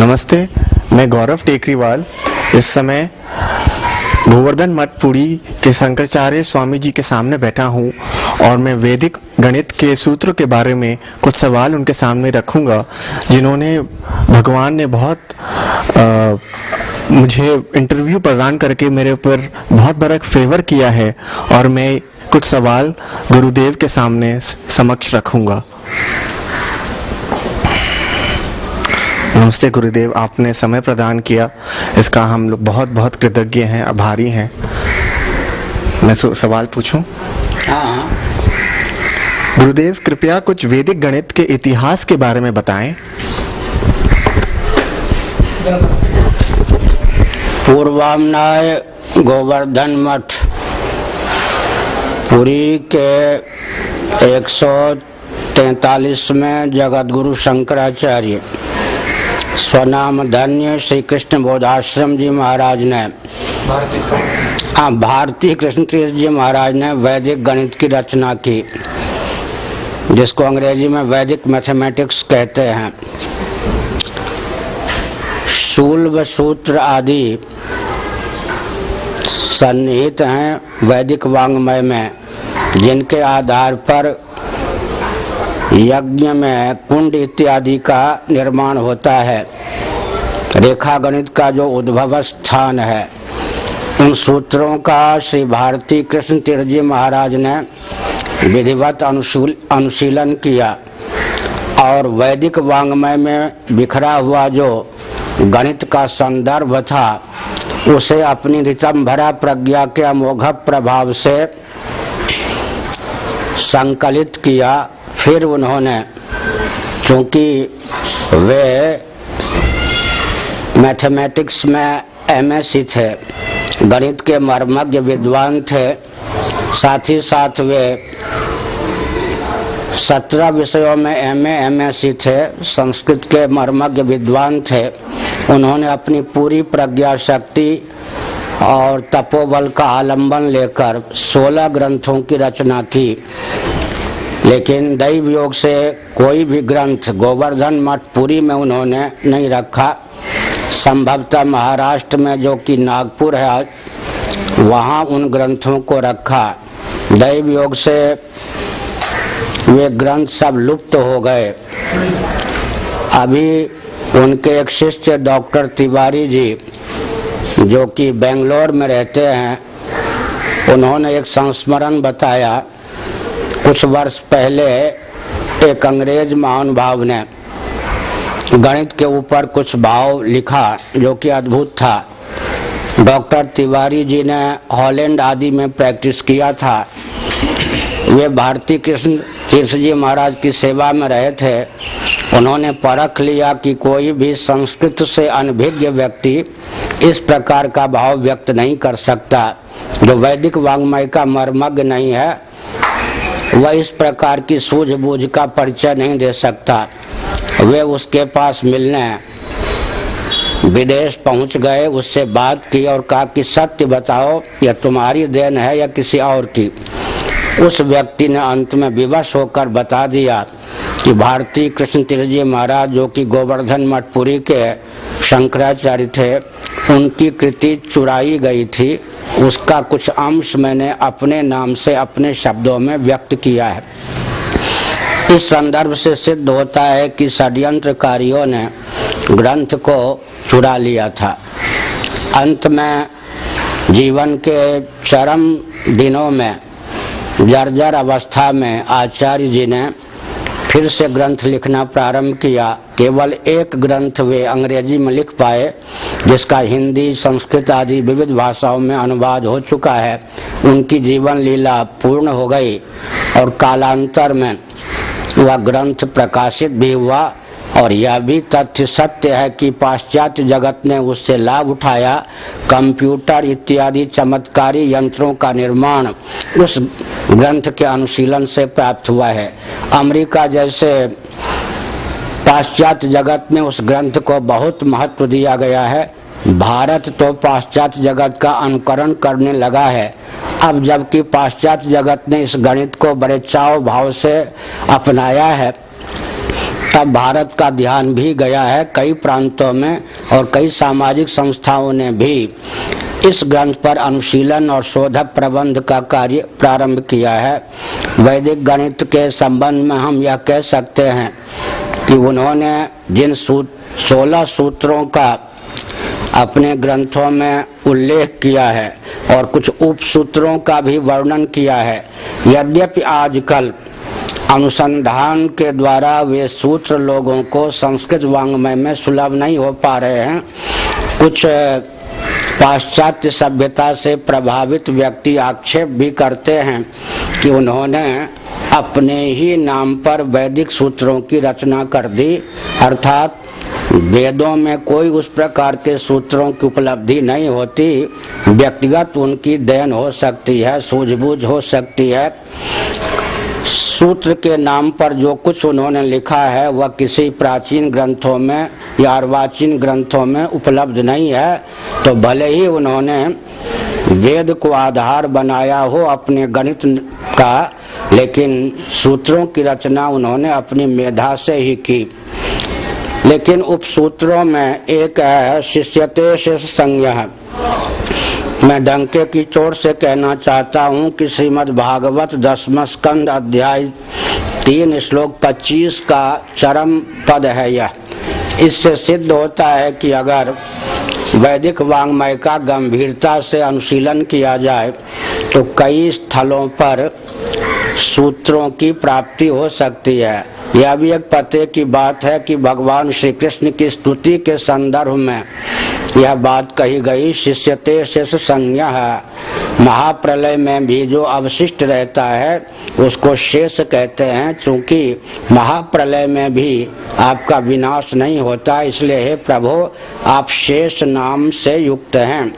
नमस्ते, मैं गौरव टेकरीवाल इस समय गोवर्धन मठ पुरी के शंकराचार्य स्वामी जी के सामने बैठा हूँ और मैं वैदिक गणित के सूत्र के बारे में कुछ सवाल उनके सामने रखूँगा, जिन्होंने भगवान ने बहुत मुझे इंटरव्यू प्रदान करके मेरे ऊपर बहुत बड़ा फेवर किया है और मैं कुछ सवाल गुरुदेव के सामने समक्ष रखूँगा। नमस्ते गुरुदेव, आपने समय प्रदान किया, इसका हम लोग बहुत बहुत कृतज्ञ हैं, आभारी हैं। मैं सवाल पूछूं? हाँ। गुरुदेव, कृपया कुछ वैदिक गणित के इतिहास के बारे में बताएं। पूर्वामनाय गोवर्धन मठ पुरी के 143 में जगतगुरु शंकराचार्य स्वनाम धन्य श्री कृष्ण बोधाश्रम जी महाराज ने भारती कृष्ण तीर्थ जी महाराज ने वैदिक गणित की रचना की, जिसको अंग्रेजी में वैदिक मैथमेटिक्स कहते हैं। शूल व सूत्र आदि सन्निहित हैं वैदिक वाङ्मय में, जिनके आधार पर यज्ञ में कुंड इत्यादि का निर्माण होता है। रेखा गणित का जो उद्भव स्थान है, उन सूत्रों का श्री भारती कृष्ण तीर्थ जी महाराज ने विधिवत अनुशीलन किया और वैदिक वाङ्मय में बिखरा हुआ जो गणित का संदर्भ था, उसे अपनी ऋतंभरा प्रज्ञा के अमोघ प्रभाव से संकलित किया। फिर उन्होंने, चूंकि वे मैथमेटिक्स में एमएससी थे, गणित के मर्मज्ञ विद्वान थे, साथ ही साथ वे 17 विषयों में एमए एमएससी थे, संस्कृत के मर्मज्ञ विद्वान थे। उन्होंने अपनी पूरी प्रज्ञा शक्ति और तपोबल का आलंबन लेकर 16 ग्रंथों की रचना की, लेकिन दैव योग से कोई भी ग्रंथ गोवर्धन मठ पुरी में उन्होंने नहीं रखा। संभवतः महाराष्ट्र में, जो कि नागपुर है, वहाँ उन ग्रंथों को रखा। दैव योग से वे ग्रंथ सब लुप्त हो गए। अभी उनके एक शिष्य डॉक्टर तिवारी जी, जो कि बेंगलोर में रहते हैं, उन्होंने एक संस्मरण बताया। कुछ वर्ष पहले एक अंग्रेज महानुभाव ने गणित के ऊपर कुछ भाव लिखा, जो कि अद्भुत था। डॉक्टर तिवारी जी ने हॉलैंड आदि में प्रैक्टिस किया था। वे भारती कृष्ण तीर्थ जी महाराज की सेवा में रहे थे। उन्होंने परख लिया कि कोई भी संस्कृत से अनभिज्ञ व्यक्ति इस प्रकार का भाव व्यक्त नहीं कर सकता। जो वैदिक वाङ्मय का मर्मज्ञ नहीं है, वह इस प्रकार की सूझबूझ का परिचय नहीं दे सकता। वे उसके पास मिलने विदेश पहुंच गए, उससे बात की और कहा कि सत्य बताओ, यह तुम्हारी देन है या किसी और की। उस व्यक्ति ने अंत में विवश होकर बता दिया कि भारती कृष्ण तीर्थ जी महाराज, जो कि गोवर्धन मठ पुरी के शंकराचार्य थे, उनकी कृति चुराई गई थी। उसका कुछ अंश मैंने अपने नाम से अपने शब्दों में व्यक्त किया है। इस संदर्भ से सिद्ध होता है कि षड्यंत्रकारियों ने ग्रंथ को चुरा लिया था। अंत में जीवन के चरम दिनों में, जर्जर अवस्था में, आचार्य जी ने फिर से ग्रंथ लिखना प्रारंभ किया। केवल एक ग्रंथ वे अंग्रेजी में लिख पाए, जिसका हिंदी, संस्कृत आदि विविध भाषाओं में अनुवाद हो चुका है। उनकी जीवन लीला पूर्ण हो गई और कालांतर में वह ग्रंथ प्रकाशित भी हुआ। और यह भी तथ्य सत्य है कि पाश्चात्य जगत ने उससे लाभ उठाया। कंप्यूटर इत्यादि चमत्कारी यंत्रों का निर्माण उस ग्रंथ के अनुशीलन से प्राप्त हुआ है। अमेरिका जैसे पाश्चात्य जगत में उस ग्रंथ को बहुत महत्व दिया गया है। भारत तो पाश्चात्य जगत का अनुकरण करने लगा है। अब जबकि पाश्चात्य जगत ने इस गणित को बड़े चाव भाव से अपनाया है, तब भारत का ध्यान भी गया है। कई प्रांतों में और कई सामाजिक संस्थाओं ने भी इस ग्रंथ पर अनुशीलन और शोध प्रबंध का कार्य प्रारंभ किया है। वैदिक गणित के संबंध में हम यह कह सकते हैं कि उन्होंने जिन 16 सूत्रों का अपने ग्रंथों में उल्लेख किया है और कुछ उपसूत्रों का भी वर्णन किया है, यद्यपि आजकल अनुसंधान के द्वारा वे सूत्र लोगों को संस्कृत वाङ्मय में सुलभ नहीं हो पा रहे हैं। कुछ पाश्चात्य सभ्यता से प्रभावित व्यक्ति आक्षेप भी करते हैं कि उन्होंने अपने ही नाम पर वैदिक सूत्रों की रचना कर दी, अर्थात वेदों में कोई उस प्रकार के सूत्रों की उपलब्धि नहीं होती, व्यक्तिगत उनकी देन हो सकती है, सूझबूझ हो सकती है। सूत्र के नाम पर जो कुछ उन्होंने लिखा है वह किसी प्राचीन ग्रंथों में या अर्वाचीन ग्रंथों में उपलब्ध नहीं है। तो भले ही उन्होंने वेद को आधार बनाया हो अपने गणित का, लेकिन सूत्रों की रचना उन्होंने अपनी मेधा से ही की। लेकिन उपसूत्रों में एक है शिष्यते शेष संज्ञः। मैं डंके की चोट से कहना चाहता हूँ कि श्रीमद् भागवत 10वां स्कंद अध्याय 3 श्लोक 25 का चरम पद है यह। इससे सिद्ध होता है कि अगर वैदिक वाङ्मय का गंभीरता से अनुशीलन किया जाए तो कई स्थलों पर सूत्रों की प्राप्ति हो सकती है। यह भी एक पते की बात है कि भगवान श्री कृष्ण की स्तुति के संदर्भ में यह बात कही गई, शिष्यते शेष संज्ञः। महाप्रलय में भी जो अवशिष्ट रहता है उसको शेष कहते हैं। चूंकि महाप्रलय में भी आपका विनाश नहीं होता, इसलिए हे प्रभु आप शेष नाम से युक्त हैं।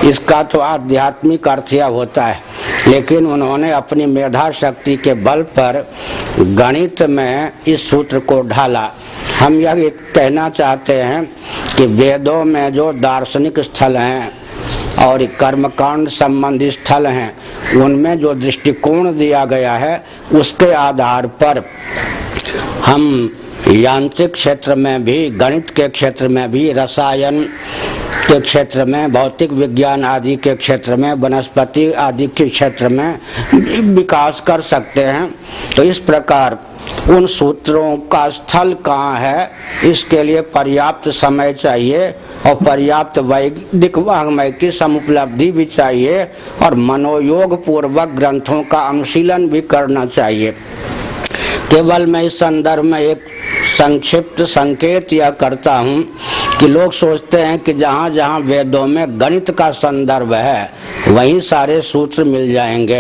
इसका तो आध्यात्मिक अर्थ यह होता है, लेकिन उन्होंने अपनी मेधा शक्ति के बल पर गणित में इस सूत्र को ढाला। हम यह कहना चाहते हैं कि वेदों में जो दार्शनिक स्थल हैं और कर्मकांड संबंधी स्थल हैं, उनमें जो दृष्टिकोण दिया गया है उसके आधार पर हम यांत्रिक क्षेत्र में भी, गणित के क्षेत्र में भी, रसायन के क्षेत्र में, भौतिक विज्ञान आदि के क्षेत्र में, वनस्पति आदि के क्षेत्र में विकास कर सकते हैं। तो इस प्रकार उन सूत्रों का स्थल कहाँ है, इसके लिए पर्याप्त समय चाहिए और पर्याप्त वैदिक वाङ्मय की समुपलब्धि भी चाहिए और मनोयोग पूर्वक ग्रंथों का अनुशीलन भी करना चाहिए। केवल मैं इस संदर्भ में एक संक्षिप्त संकेत यह करता हूँ कि लोग सोचते हैं कि जहाँ जहाँ वेदों में गणित का संदर्भ है वहीं सारे सूत्र मिल जाएंगे,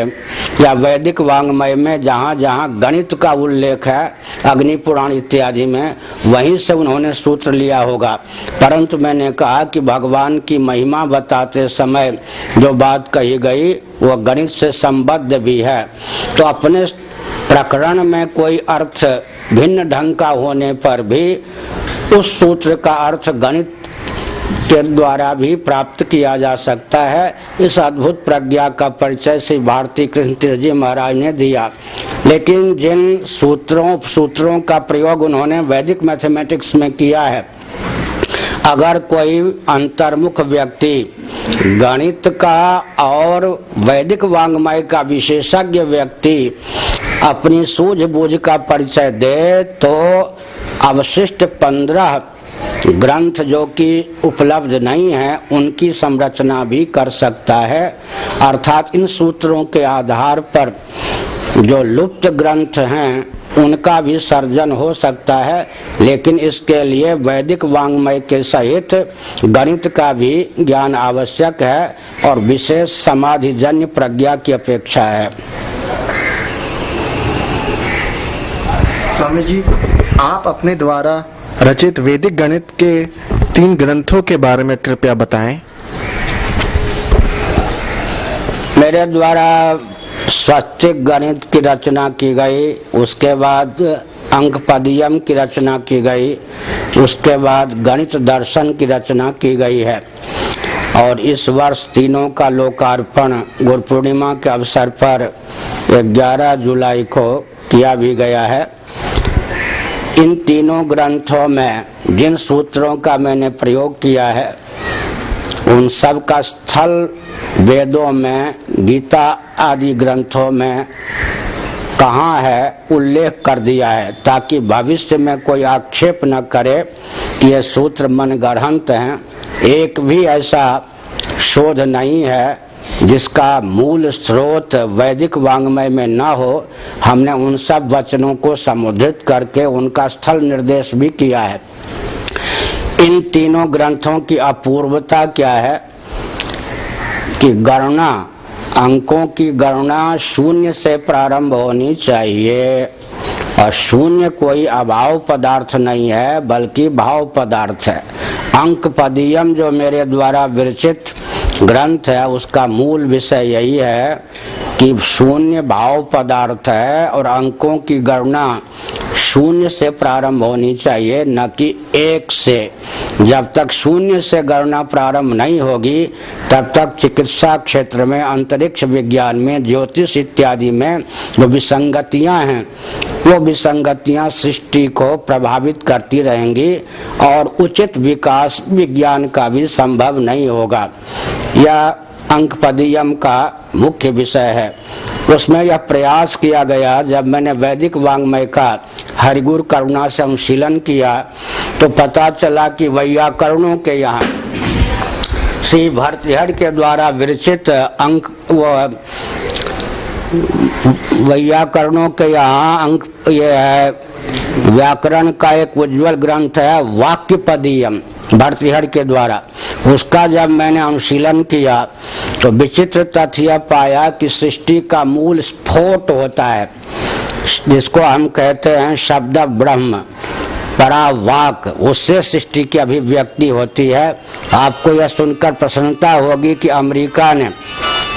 या वैदिक वाङ्मय में जहाँ जहाँ गणित का उल्लेख है, अग्नि पुराण इत्यादि में, वहीं से उन्होंने सूत्र लिया होगा। परंतु मैंने कहा कि भगवान की महिमा बताते समय जो बात कही गई वह गणित से संबद्ध भी है। तो अपने प्रकरण में कोई अर्थ भिन्न ढंग का होने पर भी उस सूत्र का अर्थ गणित के द्वारा भी प्राप्त किया जा सकता है। इस अद्भुत प्रज्ञा का परिचय श्री भारती कृष्ण तीर्थ जी महाराज ने दिया। लेकिन जिन सूत्रों का प्रयोग उन्होंने वैदिक मैथमेटिक्स में किया है, अगर कोई अंतर्मुख व्यक्ति गणित का और वैदिक वाङ्मय का विशेषज्ञ व्यक्ति अपनी सूझबूझ का परिचय दे तो अवशिष्ट 15 ग्रंथ जो कि उपलब्ध नहीं है उनकी संरचना भी कर सकता है। अर्थात इन सूत्रों के आधार पर जो लुप्त ग्रंथ हैं उनका भी सर्जन हो सकता है, लेकिन इसके लिए वैदिक वाङ्मय के सहित गणित का भी ज्ञान आवश्यक है और विशेष समाधिजन्य प्रज्ञा की अपेक्षा है। स्वामी जी, आप अपने द्वारा रचित वैदिक गणित के 3 ग्रंथों के बारे में कृपया बताएं। मेरे द्वारा स्वस्तिक गणित की रचना की गई, उसके बाद अंकपदियम की रचना की गई, उसके बाद गणित दर्शन की रचना की गई है और इस वर्ष तीनों का लोकार्पण गुरु पूर्णिमा के अवसर पर 11 जुलाई को किया भी गया है। इन तीनों ग्रंथों में जिन सूत्रों का मैंने प्रयोग किया है उन सब का स्थल वेदों में, गीता आदि ग्रंथों में कहाँ है उल्लेख कर दिया है, ताकि भविष्य में कोई आक्षेप न करे कि ये सूत्र मनगढ़ंत हैं। एक भी ऐसा शोध नहीं है जिसका मूल स्रोत वैदिक वांग्मय में न हो। हमने उन सब वचनों को समुद्रित करके उनका स्थल निर्देश भी किया है। इन तीनों ग्रंथों की अपूर्वता क्या है कि गणना, अंकों की गणना शून्य से प्रारंभ होनी चाहिए, और शून्य कोई अभाव पदार्थ नहीं है बल्कि भाव पदार्थ है। अंक पदीयम जो मेरे द्वारा विरचित ग्रंथ है उसका मूल विषय यही है कि शून्य भाव पदार्थ है और अंकों की गणना शून्य से प्रारंभ होनी चाहिए, न कि एक से। जब तक शून्य से गणना प्रारंभ नहीं होगी तब तक चिकित्सा क्षेत्र में, अंतरिक्ष विज्ञान में, ज्योतिष इत्यादि में जो विसंगतियां हैं वो विसंगतियां सृष्टि को प्रभावित करती रहेंगी और उचित विकास विज्ञान का भी संभव नहीं होगा। यह अंकपदीयम का मुख्य विषय है। उसमें यह प्रयास किया गया, जब मैंने वैदिक वांग्मय का हरिगुरु करुणा से अनुशीलन किया तो पता चला कि वैयाकरणों के यहाँ श्री भर्तृहरि के द्वारा विरचित अंक वैयाकरणों के यहाँ अंक ये है, व्याकरण का एक उज्ज्वल ग्रंथ है वाक्यपदीयम भर्तृहरि के द्वारा। उसका जब मैंने अनुशीलन किया तो विचित्र तथ्य पाया कि सृष्टि का मूल स्फोट होता है, जिसको हम कहते हैं शब्द ब्रह्म, परावाक, उससे सृष्टि की अभिव्यक्ति होती है। आपको यह सुनकर प्रसन्नता होगी कि अमेरिका ने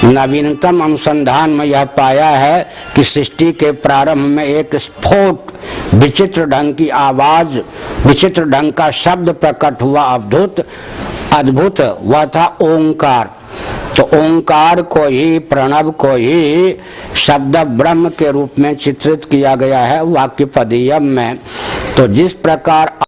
नवीनतम अनुसंधान में यह पाया है कि सृष्टि के प्रारंभ में एक स्फोट, विचित्र ढंग की आवाज, विचित्र ढंग का शब्द प्रकट हुआ, अद्भुत वह था ओंकार। तो ओंकार को ही, प्रणव को ही शब्द ब्रह्म के रूप में चित्रित किया गया है वाक्यपदीयम में। तो जिस प्रकार